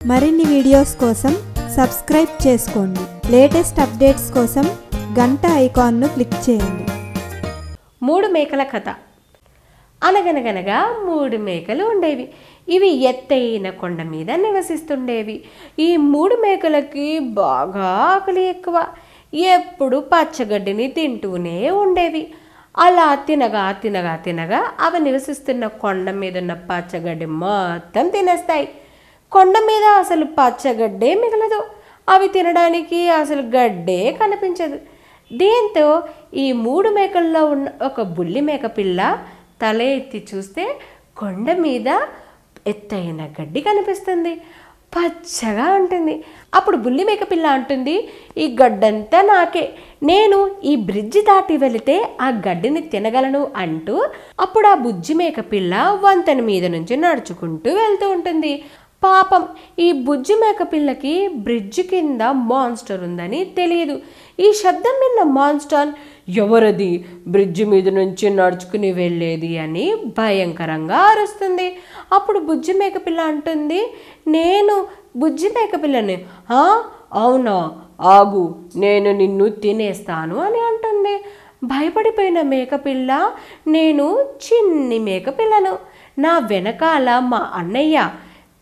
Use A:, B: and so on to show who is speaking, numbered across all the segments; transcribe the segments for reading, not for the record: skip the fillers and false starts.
A: మరిన్ని వీడియోస్ కోసం సబ్స్క్రైబ్ చేసుకోండి. లేటెస్ట్ అప్డేట్స్ కోసం గంట ఐకాన్ను క్లిక్ చేయండి.
B: 3 మేకల కథ. అనగనగనగా 3 మేకలు ఉండేవి. ఇవి ఎత్తైన కొండ మీద నివసిస్తుండేవి. ఈ 3 మేకలకి బాగా ఆకలి ఎక్కువ. ఎప్పుడు పచ్చగడ్డిని తింటూనే ఉండేవి. అలా తినగా తినగా తినగా అవి నివసిస్తున్న కొండ మీద ఉన్న పచ్చగడ్డి మొత్తం తినేస్తాయి. కొండ మీద అసలు పచ్చగడ్డే మిగలదు. అవి తినడానికి అసలు గడ్డే కనిపించదు. దీంతో ఈ 3 మేకల్లో ఉన్న ఒక బుల్లి మేక పిల్ల తల ఎత్తి చూస్తే కొండ మీద ఎత్తైన గడ్డి కనిపిస్తుంది. పచ్చగా ఉంటుంది. అప్పుడు బుల్లి మేక పిల్ల అంటుంది, ఈ గడ్డంతా నాకే, నేను ఈ బ్రిడ్జి దాటి వెళితే ఆ గడ్డిని తినగలను అంటూ అప్పుడు ఆ బుజ్జి మేక పిల్ల వంతెన మీద నుంచి నడుచుకుంటూ వెళ్తూ ఉంటుంది. పాపం ఈ బుజ్జి మేక పిల్లకి బ్రిడ్జి కింద మాన్స్టర్ ఉందని తెలియదు. ఈ శబ్దం విన్న మాన్స్టర్, ఎవరది బ్రిడ్జి మీద నుంచి నడుచుకుని వెళ్ళేది అని భయంకరంగా అరుస్తుంది. అప్పుడు బుజ్జి మేక పిల్ల అంటుంది, నేను బుజ్జి మేక పిల్లని. అవునా, ఆగు, నేను నిన్ను తినేస్తాను అని అంటుంది. భయపడిపోయిన మేకపిల్ల, నేను చిన్ని మేకపిల్లను, నా వెనకాల మా అన్నయ్య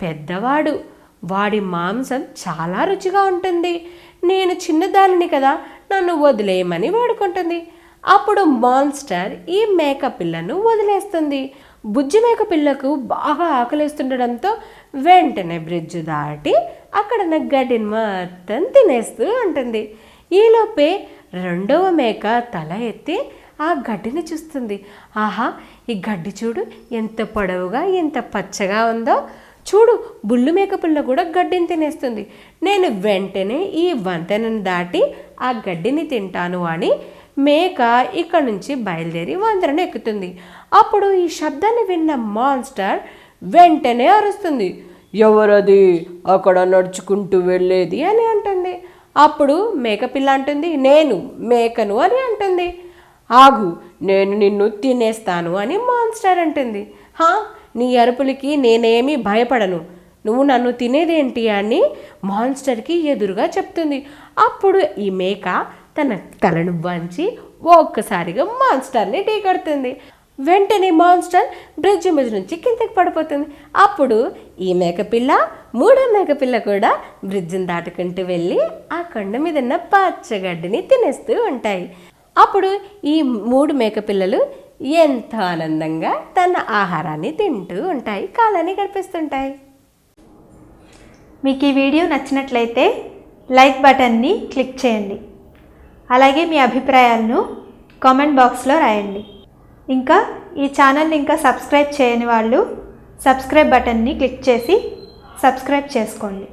B: పెద్దవాడు, వాడి మాంసం చాలా రుచిగా ఉంటుంది, నేను చిన్నదానిని కదా, నన్ను వదిలేయమని వేడుకుంటుంది. అప్పుడు మాన్స్టర్ ఈ మేకపిల్లను వదిలేస్తుంది. బుజ్జి మేకపిల్లకు బాగా ఆకలిస్తుండడంతో వెంటనే బ్రిడ్జ్ దాటి అక్కడ గడ్డిని మొత్తం తినేస్తూ ఉంటుంది. ఈలోపే 2వ మేక తల ఎత్తి ఆ గడ్డిని చూస్తుంది. ఆహా, ఈ గడ్డి చూడు, ఎంత పొడవుగా ఎంత పచ్చగా ఉందో. చూడు, బుల్లి మేకపిల్ల కూడా గడ్డిని తినేస్తుంది. నేను వెంటనే ఈ వంతెనను దాటి ఆ గడ్డిని తింటాను అని మేక ఇక్కడ నుంచి బయలుదేరి వంతెనను ఎక్కుతుంది. అప్పుడు ఈ శబ్దాన్ని విన్న మాన్స్టర్ వెంటనే అరుస్తుంది, ఎవరది అక్కడ నడుచుకుంటూ వెళ్ళేది అని అంటుంది. అప్పుడు మేకపిల్ల అంటుంది, నేను మేకను అని అంటుంది. ఆగు, నేను నిన్ను తినేస్తాను అని మాన్స్టర్ అంటుంది. నీ అరుపులకి నేనేమీ భయపడను, నువ్వు నన్ను తినేదేంటి అని మాన్స్టర్కి ఎదురుగా చెప్తుంది. అప్పుడు ఈ మేక తన తలను వంచి ఒక్కసారిగా మాన్స్టర్ని ఢీకొడుతుంది. వెంటనే మాన్స్టర్ బ్రిడ్జి మీద నుంచి కిందకి పడిపోతుంది. అప్పుడు ఈ మేకపిల్ల 3వ మేకపిల్ల కూడా బ్రిడ్జిని దాటుకుంటూ వెళ్ళి ఆ కొండ మీద ఉన్న పచ్చగడ్డిని తినేస్తూ ఉంటాయి. అప్పుడు ఈ 3 మేకపిల్లలు ఎంతో ఆనందంగా తన ఆహారాన్ని తింటూ ఉంటాయి, కాలాన్ని గడిపిస్తుంటాయి.
C: మీకు ఈ వీడియో నచ్చినట్లయితే లైక్ బటన్ని క్లిక్ చేయండి. అలాగే మీ అభిప్రాయాలను కామెంట్ బాక్స్లో రాయండి. ఇంకా ఈ ఛానల్ని ఇంకా సబ్స్క్రైబ్ చేయని వాళ్ళు సబ్స్క్రైబ్ బటన్ని క్లిక్ చేసి సబ్స్క్రైబ్ చేసుకోండి.